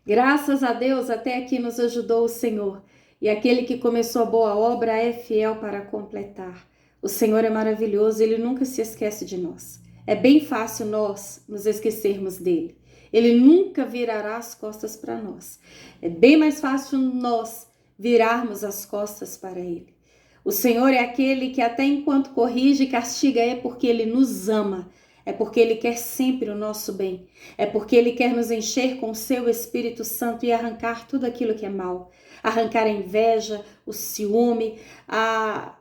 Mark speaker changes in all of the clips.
Speaker 1: Graças a Deus, até aqui nos ajudou o Senhor. E aquele que começou a boa obra é fiel para completar. O Senhor é maravilhoso, Ele nunca se esquece de nós. É bem fácil nós nos esquecermos dEle. Ele nunca virará as costas para nós. É bem mais fácil nós virarmos as costas para Ele. O Senhor é aquele que até enquanto corrige e castiga é porque Ele nos ama. É porque Ele quer sempre o nosso bem. É porque Ele quer nos encher com o seu Espírito Santo e arrancar tudo aquilo que é mal. Arrancar a inveja, o ciúme, a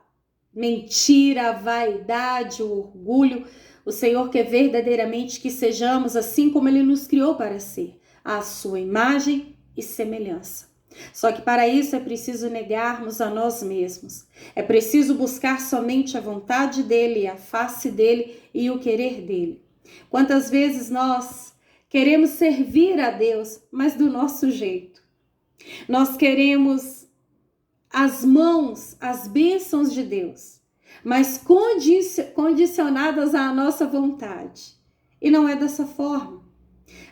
Speaker 1: mentira, a vaidade, o orgulho. O Senhor quer verdadeiramente que sejamos assim como Ele nos criou para ser, à sua imagem e semelhança. Só que para isso é preciso negarmos a nós mesmos. É preciso buscar somente a vontade dEle, a face dEle e o querer dEle. Quantas vezes nós queremos servir a Deus, mas do nosso jeito. Nós queremos as mãos, as bênçãos de Deus, mas condicionadas à nossa vontade. E não é dessa forma.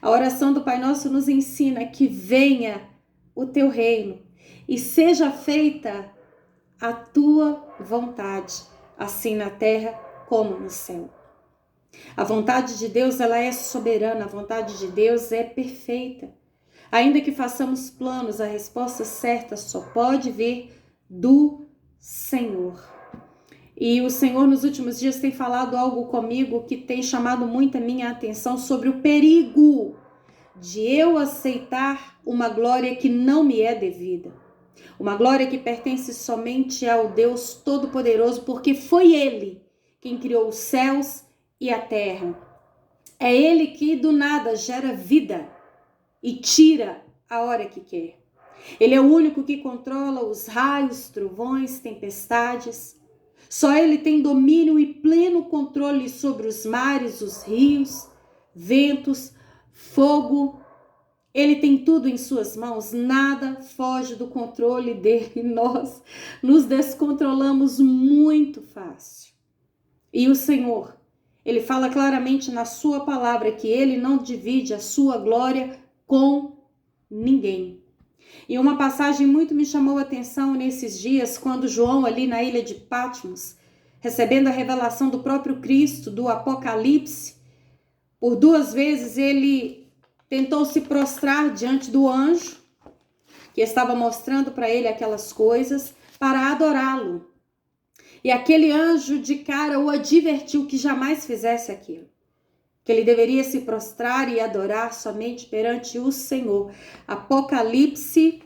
Speaker 1: A oração do Pai Nosso nos ensina que venha o teu reino e seja feita a tua vontade, assim na terra como no céu. A vontade de Deus, ela é soberana, a vontade de Deus é perfeita. Ainda que façamos planos, a resposta certa só pode vir do Senhor. E o Senhor nos últimos dias tem falado algo comigo que tem chamado muito a minha atenção sobre o perigo de eu aceitar uma glória que não me é devida. Uma glória que pertence somente ao Deus Todo-Poderoso, porque foi Ele quem criou os céus e a terra. É Ele que do nada gera vida e tira a hora que quer. Ele é o único que controla os raios, trovões, tempestades. Só Ele tem domínio e pleno controle sobre os mares, os rios, ventos, fogo. Ele tem tudo em suas mãos, nada foge do controle dele. Nós nos descontrolamos muito fácil. E o Senhor, Ele fala claramente na sua palavra que Ele não divide a sua glória com ninguém. E uma passagem muito me chamou a atenção nesses dias, quando João, ali na ilha de Patmos, recebendo a revelação do próprio Cristo, do Apocalipse, por 2 vezes ele tentou se prostrar diante do anjo, que estava mostrando para ele aquelas coisas, para adorá-lo. E aquele anjo de cara o advertiu que jamais fizesse aquilo, que ele deveria se prostrar e adorar somente perante o Senhor. Apocalipse,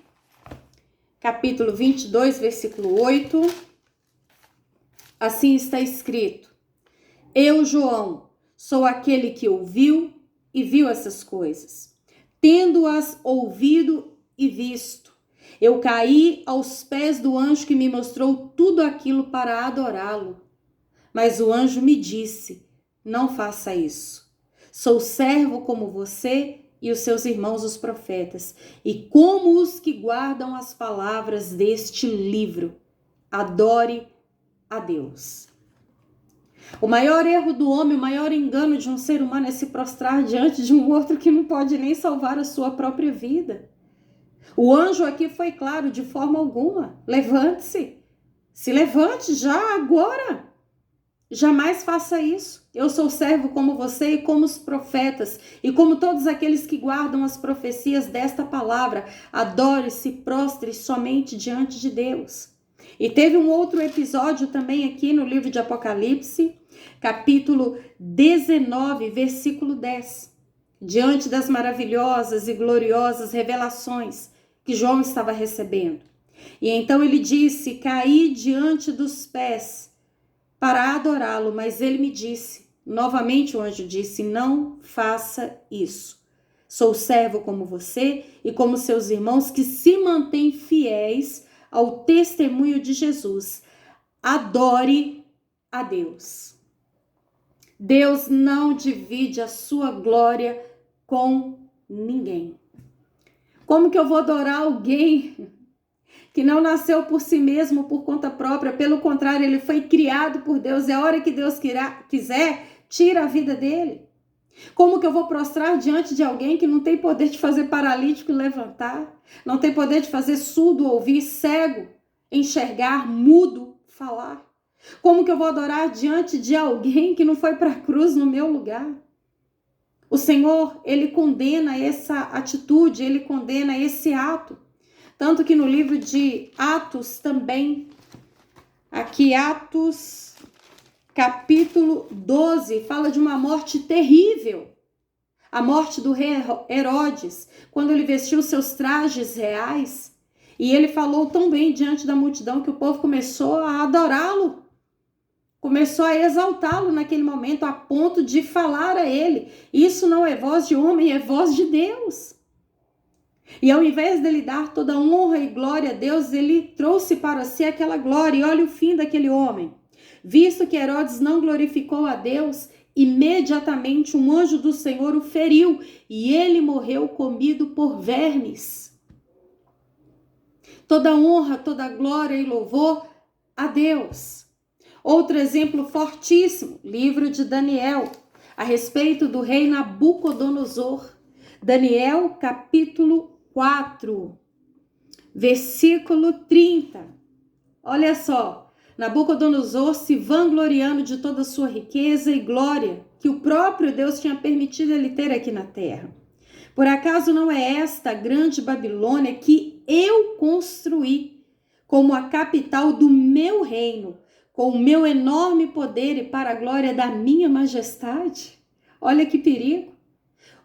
Speaker 1: capítulo 22, versículo 8. Assim está escrito: Eu, João, sou aquele que ouviu e viu essas coisas. Tendo-as ouvido e visto, eu caí aos pés do anjo que me mostrou tudo aquilo para adorá-lo. Mas o anjo me disse: Não faça isso. Sou servo como você e os seus irmãos os profetas, e como os que guardam as palavras deste livro. Adore a Deus. O maior erro do homem, o maior engano de um ser humano é se prostrar diante de um outro que não pode nem salvar a sua própria vida. O anjo aqui foi claro, de forma alguma. Levante-se. Se levante já, agora. Jamais faça isso. Eu sou servo como você e como os profetas e como todos aqueles que guardam as profecias desta palavra. Adore-se, prostre somente diante de Deus. E teve um outro episódio também aqui no livro de Apocalipse, capítulo 19, versículo 10. Diante das maravilhosas e gloriosas revelações que João estava recebendo. E então ele disse: Caí diante dos pés para adorá-lo, mas ele me disse, novamente o anjo disse: Não faça isso. Sou servo como você e como seus irmãos que se mantêm fiéis ao testemunho de Jesus. Adore a Deus. Deus não divide a sua glória com ninguém. Como que eu vou adorar alguém que não nasceu por si mesmo, por conta própria? Pelo contrário, ele foi criado por Deus. É a hora que Deus quiser, tira a vida dele. Como que eu vou prostrar diante de alguém que não tem poder de fazer paralítico levantar, não tem poder de fazer surdo ouvir, cego enxergar, mudo falar? Como que eu vou adorar diante de alguém que não foi para a cruz no meu lugar? O Senhor, ele condena essa atitude, ele condena esse ato. Tanto que no livro de Atos também, aqui Atos capítulo 12, fala de uma morte terrível. A morte do rei Herodes, quando ele vestiu seus trajes reais, e ele falou tão bem diante da multidão que o povo começou a adorá-lo, começou a exaltá-lo naquele momento, a ponto de falar a ele: isso não é voz de homem, é voz de Deus. E ao invés dele dar toda honra e glória a Deus, ele trouxe para si aquela glória. E olha o fim daquele homem. Visto que Herodes não glorificou a Deus, imediatamente um anjo do Senhor o feriu e ele morreu comido por vermes. Toda honra, toda glória e louvor a Deus. Outro exemplo fortíssimo, livro de Daniel, a respeito do rei Nabucodonosor. Daniel capítulo 4, versículo 30. Olha só, Nabucodonosor se vangloriando de toda a sua riqueza e glória que o próprio Deus tinha permitido ele ter aqui na terra. Por acaso não é esta a grande Babilônia que eu construí como a capital do meu reino, com o meu enorme poder e para a glória da minha majestade? Olha que perigo.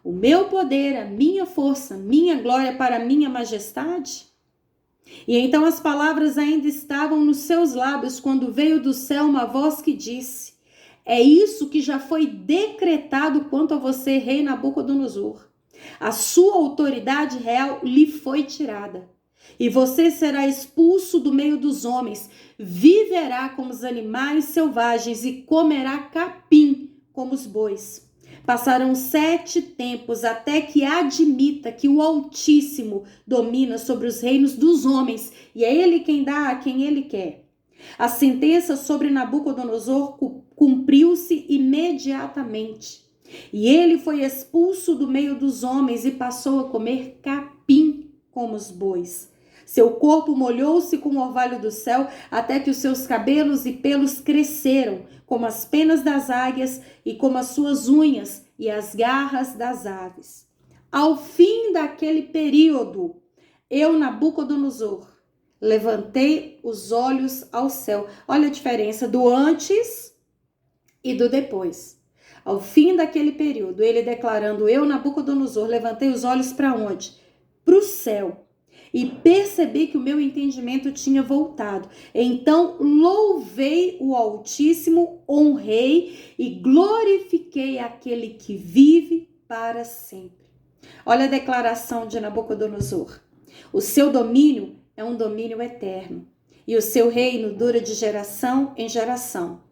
Speaker 1: O meu poder, a minha força, minha glória para a minha majestade? E então as palavras ainda estavam nos seus lábios quando veio do céu uma voz que disse: é isso que já foi decretado quanto a você, rei Nabucodonosor. A sua autoridade real lhe foi tirada. E você será expulso do meio dos homens, viverá como os animais selvagens e comerá capim como os bois. Passarão 7 tempos até que admita que o Altíssimo domina sobre os reinos dos homens e é ele quem dá a quem ele quer. A sentença sobre Nabucodonosor cumpriu-se imediatamente e ele foi expulso do meio dos homens e passou a comer capim como os bois. Seu corpo molhou-se com o orvalho do céu até que os seus cabelos e pelos cresceram, como as penas das águias e como as suas unhas e as garras das aves. Ao fim daquele período, eu, Nabucodonosor, levantei os olhos ao céu. Olha a diferença do antes e do depois. Ao fim daquele período, ele declarando: eu, Nabucodonosor, levantei os olhos para onde? Para o céu. E percebi que o meu entendimento tinha voltado. Então louvei o Altíssimo, honrei e glorifiquei aquele que vive para sempre. Olha a declaração de Nabucodonosor. O seu domínio é um domínio eterno e o seu reino dura de geração em geração.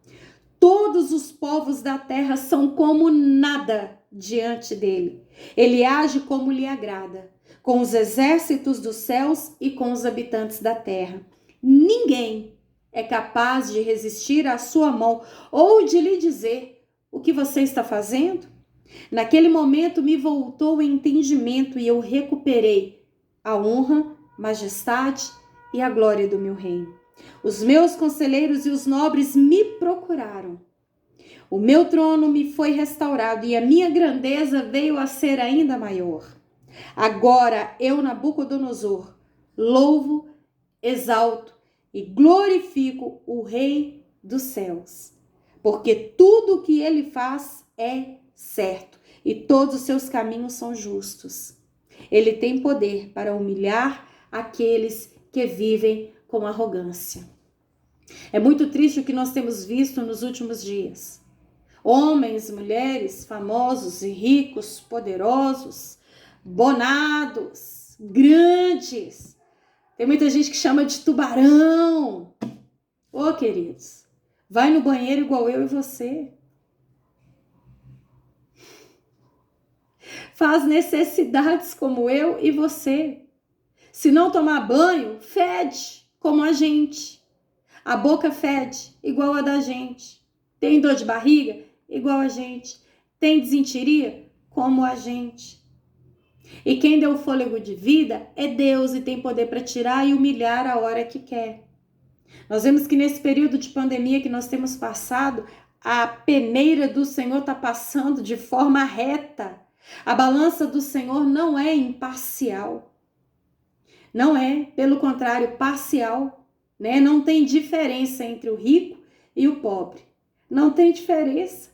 Speaker 1: Todos os povos da terra são como nada diante dele. Ele age como lhe agrada, com os exércitos dos céus e com os habitantes da terra. Ninguém é capaz de resistir à sua mão ou de lhe dizer: o que você está fazendo? Naquele momento me voltou o entendimento e eu recuperei a honra, majestade e a glória do meu reino. Os meus conselheiros e os nobres me procuraram. O meu trono me foi restaurado e a minha grandeza veio a ser ainda maior. Agora eu, Nabucodonosor, louvo, exalto e glorifico o Rei dos céus, porque tudo o que ele faz é certo e todos os seus caminhos são justos. Ele tem poder para humilhar aqueles que vivem com arrogância. É muito triste o que nós temos visto nos últimos dias. Homens, mulheres, famosos e ricos, poderosos, bonados, grandes. Tem muita gente que chama de tubarão. Ô, queridos, vai no banheiro igual eu e você. Faz necessidades como eu e você. Se não tomar banho, fede como a gente. A boca fede igual a da gente. Tem dor de barriga? Igual a gente. tem desinteria? Como a gente. E quem deu o fôlego de vida é Deus e tem poder para tirar e humilhar a hora que quer. Nós vemos que nesse período de pandemia que nós temos passado, a peneira do Senhor está passando de forma reta. A balança do Senhor não é imparcial. Não é, pelo contrário, parcial. Né? Não tem diferença entre o rico e o pobre. Não tem diferença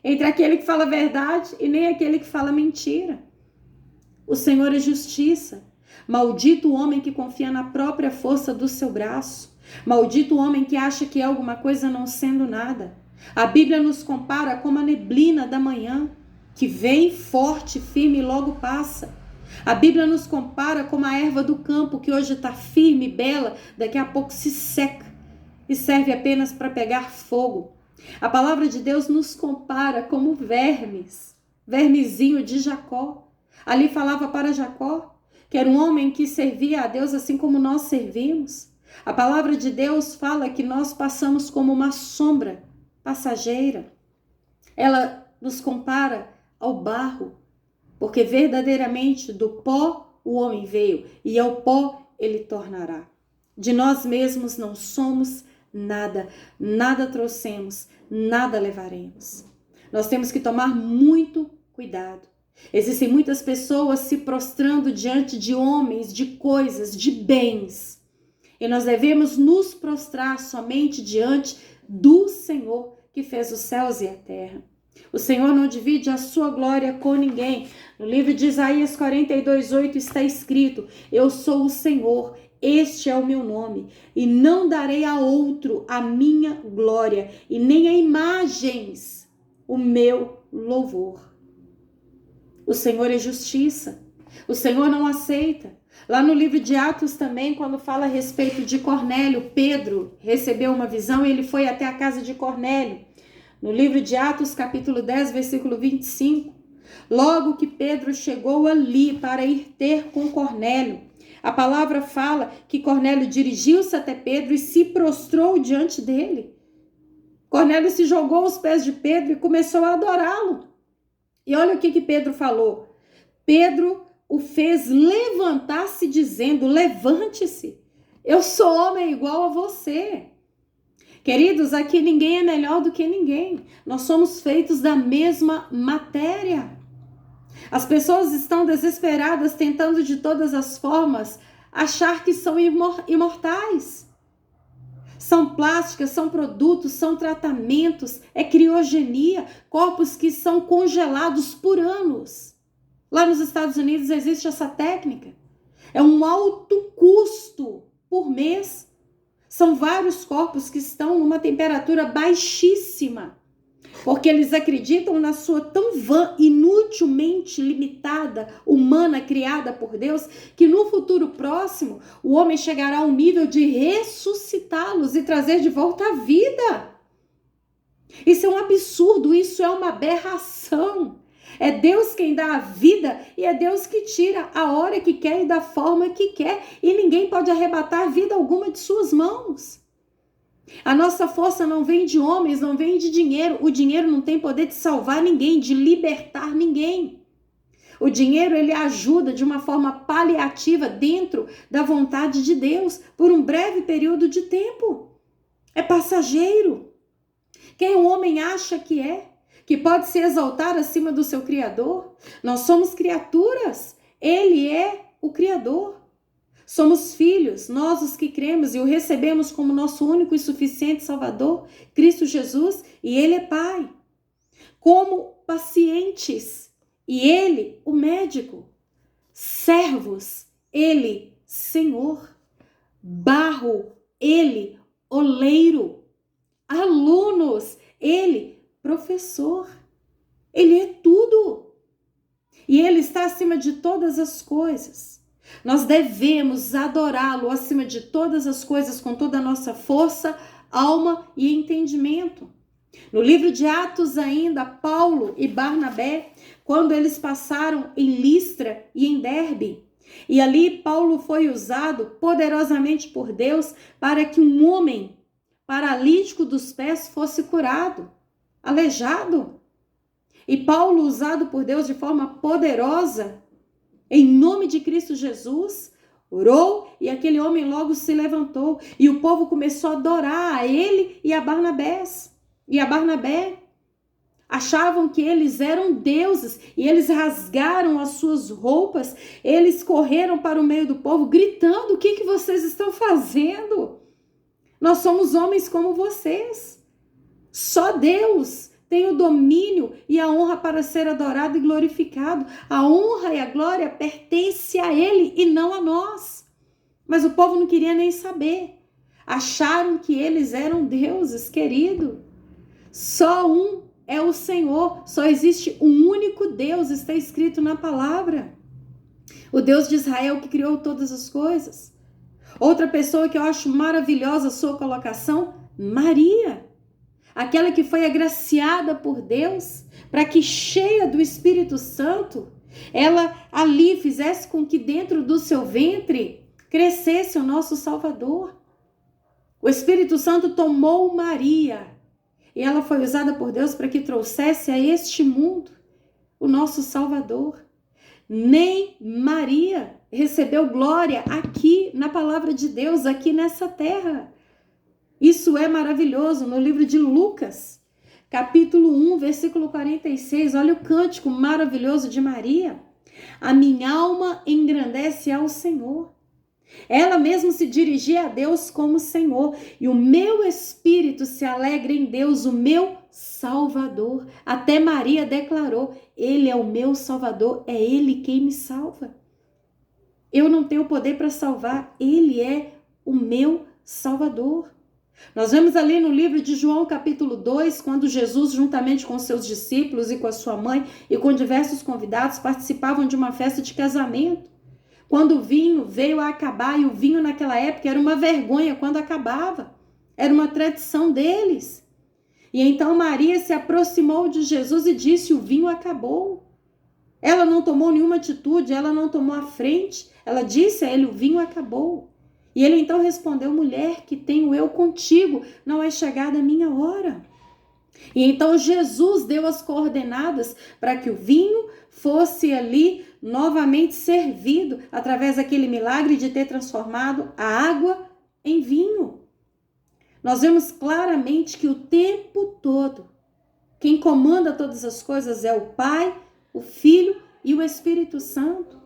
Speaker 1: entre aquele que fala a verdade e nem aquele que fala mentira. O Senhor é justiça. Maldito o homem que confia na própria força do seu braço. Maldito o homem que acha que é alguma coisa não sendo nada. A Bíblia nos compara como a neblina da manhã, que vem forte, firme e logo passa. A Bíblia nos compara como a erva do campo, que hoje está firme, bela, daqui a pouco se seca e serve apenas para pegar fogo. A palavra de Deus nos compara como vermes, vermezinho de Jacó. Ali falava para Jacó, que era um homem que servia a Deus assim como nós servimos. A palavra de Deus fala que nós passamos como uma sombra passageira. Ela nos compara ao barro, porque verdadeiramente do pó o homem veio e ao pó ele tornará. De nós mesmos não somos nada, nada trouxemos, nada levaremos. Nós temos que tomar muito cuidado. Existem muitas pessoas se prostrando diante de homens, de coisas, de bens. E nós devemos nos prostrar somente diante do Senhor que fez os céus e a terra. O Senhor não divide a sua glória com ninguém. No livro de Isaías 42:8 está escrito: eu sou o Senhor, este é o meu nome, e não darei a outro a minha glória, e nem a imagens o meu louvor. O Senhor é justiça. O Senhor não aceita. Lá no livro de Atos também, quando fala a respeito de Cornélio, Pedro recebeu uma visão e ele foi até a casa de Cornélio. No livro de Atos, capítulo 10, versículo 25. Logo que Pedro chegou ali para ir ter com Cornélio, a palavra fala que Cornélio dirigiu-se até Pedro e se prostrou diante dele. Cornélio se jogou aos pés de Pedro e começou a adorá-lo. E olha o que Pedro falou. Pedro o fez levantar-se dizendo: levante-se, eu sou homem igual a você. Queridos, aqui ninguém é melhor do que ninguém. Nós somos feitos da mesma matéria. As pessoas estão desesperadas, tentando de todas as formas achar que são imortais. São plásticas, são produtos, são tratamentos, é criogenia, corpos que são congelados por anos. Lá nos Estados Unidos existe essa técnica. É um alto custo por mês. São vários corpos que estão numa temperatura baixíssima, porque eles acreditam na sua tão vã, inutilmente limitada, humana, criada por Deus, que no futuro próximo o homem chegará ao nível de ressuscitá-los e trazer de volta a vida. Isso é um absurdo, isso é uma aberração. É Deus quem dá a vida e é Deus que tira a hora que quer e da forma que quer, e ninguém pode arrebatar vida alguma de suas mãos. A nossa força não vem de homens, não vem de dinheiro. O dinheiro não tem poder de salvar ninguém, de libertar ninguém. O dinheiro, ele ajuda de uma forma paliativa dentro da vontade de Deus por um breve período de tempo. É passageiro. Quem o homem acha que é? Que pode se exaltar acima do seu Criador? Nós somos criaturas. Ele é o Criador. Somos filhos, nós os que cremos e o recebemos como nosso único e suficiente Salvador, Cristo Jesus, e Ele é Pai. Como pacientes, e Ele, o médico. Servos, Ele, Senhor. Barro, Ele, oleiro. Alunos, Ele, professor. Ele é tudo. E Ele está acima de todas as coisas. Nós devemos adorá-lo acima de todas as coisas com toda a nossa força, alma e entendimento. No livro de Atos ainda, Paulo e Barnabé, quando eles passaram em Listra e em Derbe, e ali Paulo foi usado poderosamente por Deus para que um homem paralítico dos pés fosse curado, aleijado. E Paulo, usado por Deus de forma poderosa, em nome de Cristo Jesus, orou e aquele homem logo se levantou. E o povo começou a adorar a ele e a Barnabé. Achavam que eles eram deuses e eles rasgaram as suas roupas, eles correram para o meio do povo gritando: o que vocês estão fazendo? Nós somos homens como vocês. Só Deus tem o domínio e a honra para ser adorado e glorificado. A honra e a glória pertencem a Ele e não a nós. Mas o povo não queria nem saber. Acharam que eles eram deuses, querido. Só um é o Senhor, só existe um único Deus, está escrito na palavra. O Deus de Israel que criou todas as coisas. Outra pessoa que eu acho maravilhosa a sua colocação, Maria. Aquela que foi agraciada por Deus, para que cheia do Espírito Santo, ela ali fizesse com que dentro do seu ventre crescesse o nosso Salvador. O Espírito Santo tomou Maria e ela foi usada por Deus para que trouxesse a este mundo o nosso Salvador. Nem Maria recebeu glória aqui na palavra de Deus, aqui nessa terra. Isso é maravilhoso. No livro de Lucas, capítulo 1, versículo 46, olha o cântico maravilhoso de Maria. A minha alma engrandece ao Senhor. Ela mesmo se dirigia a Deus como Senhor. E o meu espírito se alegra em Deus, o meu Salvador. Até Maria declarou: Ele é o meu Salvador, é Ele quem me salva. Eu não tenho poder para salvar, Ele é o meu Salvador. Nós vemos ali no livro de João, capítulo 2, quando Jesus, juntamente com seus discípulos e com a sua mãe e com diversos convidados, participavam de uma festa de casamento. Quando o vinho veio a acabar, e o vinho naquela época era uma vergonha quando acabava. Era uma tradição deles. E então Maria se aproximou de Jesus e disse: o vinho acabou. Ela não tomou nenhuma atitude, ela não tomou a frente. Ela disse a ele: o vinho acabou. E ele então respondeu: mulher, que tenho eu contigo, não é chegada a minha hora. E então Jesus deu as coordenadas para que o vinho fosse ali novamente servido, através daquele milagre de ter transformado a água em vinho. Nós vemos claramente que o tempo todo, quem comanda todas as coisas é o Pai, o Filho e o Espírito Santo.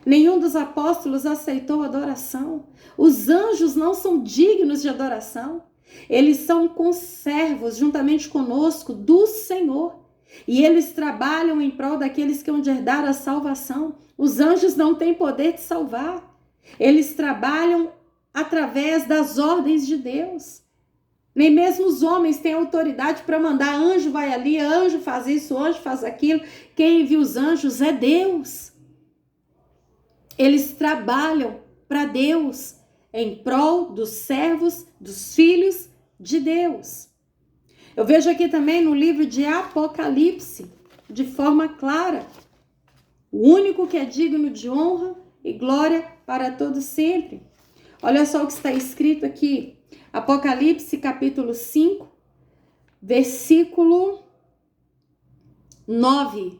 Speaker 1: Nenhum dos apóstolos aceitou adoração. Os anjos não são dignos de adoração. Eles são conservos, juntamente conosco, do Senhor. E eles trabalham em prol daqueles que hão de herdar a salvação. Os anjos não têm poder de salvar. Eles trabalham através das ordens de Deus. Nem mesmo os homens têm autoridade para mandar: anjo vai ali, anjo faz isso, anjo faz aquilo. Quem envia os anjos é Deus. Eles trabalham para Deus, em prol dos servos, dos filhos de Deus. Eu vejo aqui também no livro de Apocalipse, de forma clara, o único que é digno de honra e glória para todo sempre. Olha só o que está escrito aqui, Apocalipse capítulo 5, versículo 9.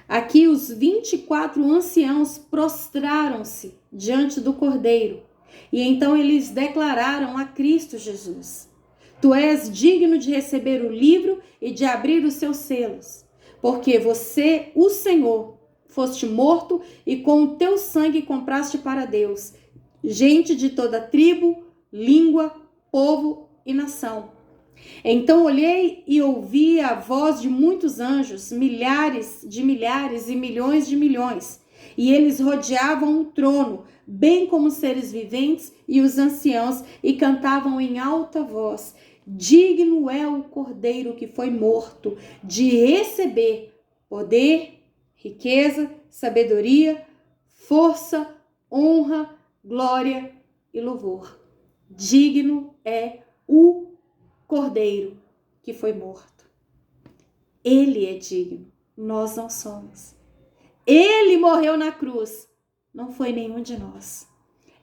Speaker 1: Aqui os 24 anciãos prostraram-se diante do Cordeiro, e então eles declararam a Cristo Jesus: tu és digno de receber o livro e de abrir os seus selos, porque você, o Senhor, foste morto e com o teu sangue compraste para Deus gente de toda tribo, língua, povo e nação. Então olhei e ouvi a voz de muitos anjos, milhares e milhões de milhões, e eles rodeavam o trono, bem como os seres viventes e os anciãos, e cantavam em alta voz: digno é o Cordeiro que foi morto de receber poder, riqueza, sabedoria, força, honra, glória e louvor. Digno é o Cordeiro que foi morto. Ele é digno, nós não somos. Ele morreu na cruz, não foi nenhum de nós.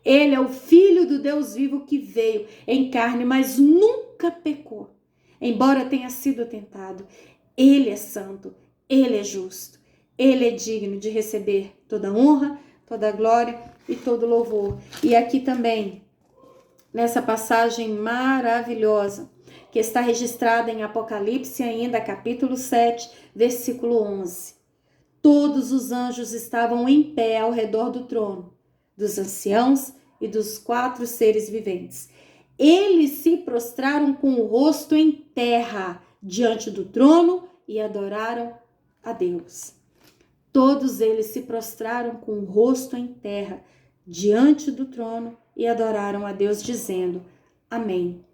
Speaker 1: Ele é o Filho do Deus vivo que veio em carne, mas nunca pecou, embora tenha sido tentado. Ele é santo, Ele é justo, Ele é digno de receber toda honra, toda glória e todo louvor. E aqui também, nessa passagem maravilhosa, que está registrada em Apocalipse ainda, capítulo 7, versículo 11. Todos os anjos estavam em pé ao redor do trono, dos anciãos e dos 4 seres viventes. Eles se prostraram com o rosto em terra diante do trono e adoraram a Deus. Todos eles se prostraram com o rosto em terra diante do trono e adoraram a Deus, dizendo: Amém.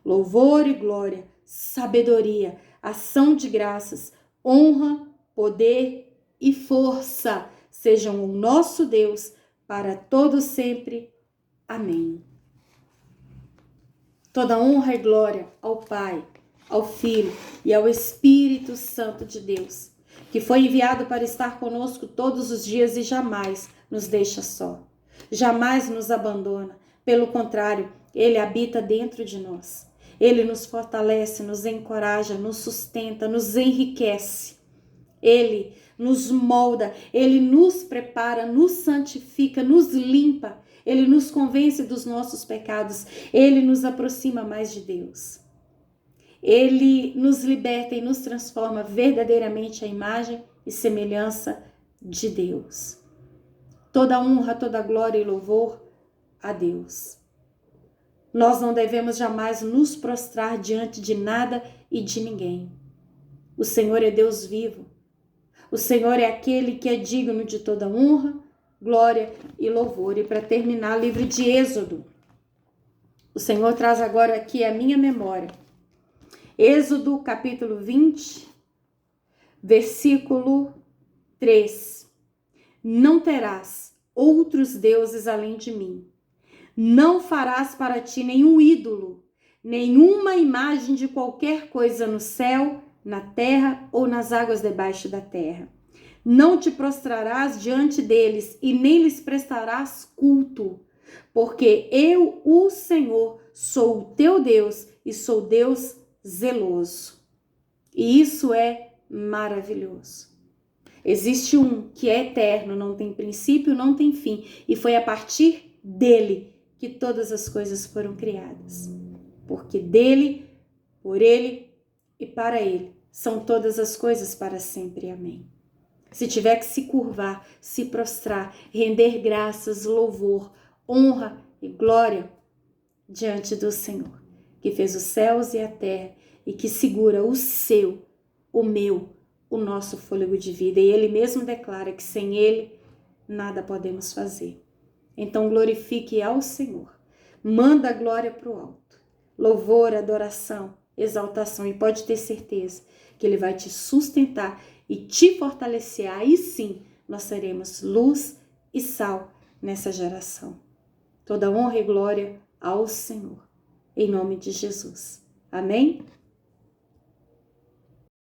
Speaker 1: Louvor e glória, sabedoria, ação de graças, honra, poder e força sejam o nosso Deus para todo sempre. Amém. Toda honra e glória ao Pai, ao Filho e ao Espírito Santo de Deus, que foi enviado para estar conosco todos os dias e jamais nos deixa só. Jamais nos abandona. Pelo contrário, Ele habita dentro de nós. Ele nos fortalece, nos encoraja, nos sustenta, nos enriquece. Ele nos molda, Ele nos prepara, nos santifica, nos limpa. Ele nos convence dos nossos pecados. Ele nos aproxima mais de Deus. Ele nos liberta e nos transforma verdadeiramente à imagem e semelhança de Deus. Toda honra, toda glória e louvor a Deus. Nós não devemos jamais nos prostrar diante de nada e de ninguém. O Senhor é Deus vivo. O Senhor é aquele que é digno de toda honra, glória e louvor. E para terminar, livro de Êxodo. O Senhor traz agora aqui a minha memória. Êxodo capítulo 20, versículo 3. Não terás outros deuses além de mim. Não farás para ti nenhum ídolo, nenhuma imagem de qualquer coisa no céu, na terra ou nas águas debaixo da terra. Não te prostrarás diante deles e nem lhes prestarás culto, porque eu, o Senhor, sou o teu Deus e sou Deus zeloso. E isso é maravilhoso. Existe um que é eterno, não tem princípio, não tem fim, e foi a partir dele que todas as coisas foram criadas. Porque dele, por ele e para ele são todas as coisas para sempre. Amém. Se tiver que se curvar, se prostrar, render graças, louvor, honra e glória diante do Senhor, que fez os céus e a terra e que segura o seu, o meu, o nosso fôlego de vida. E ele mesmo declara que sem ele nada podemos fazer. Então glorifique ao Senhor. Manda a glória para o alto. Louvor, adoração, exaltação. E pode ter certeza que ele vai te sustentar e te fortalecer. Aí sim nós seremos luz e sal nessa geração. Toda honra e glória ao Senhor. Em nome de Jesus. Amém?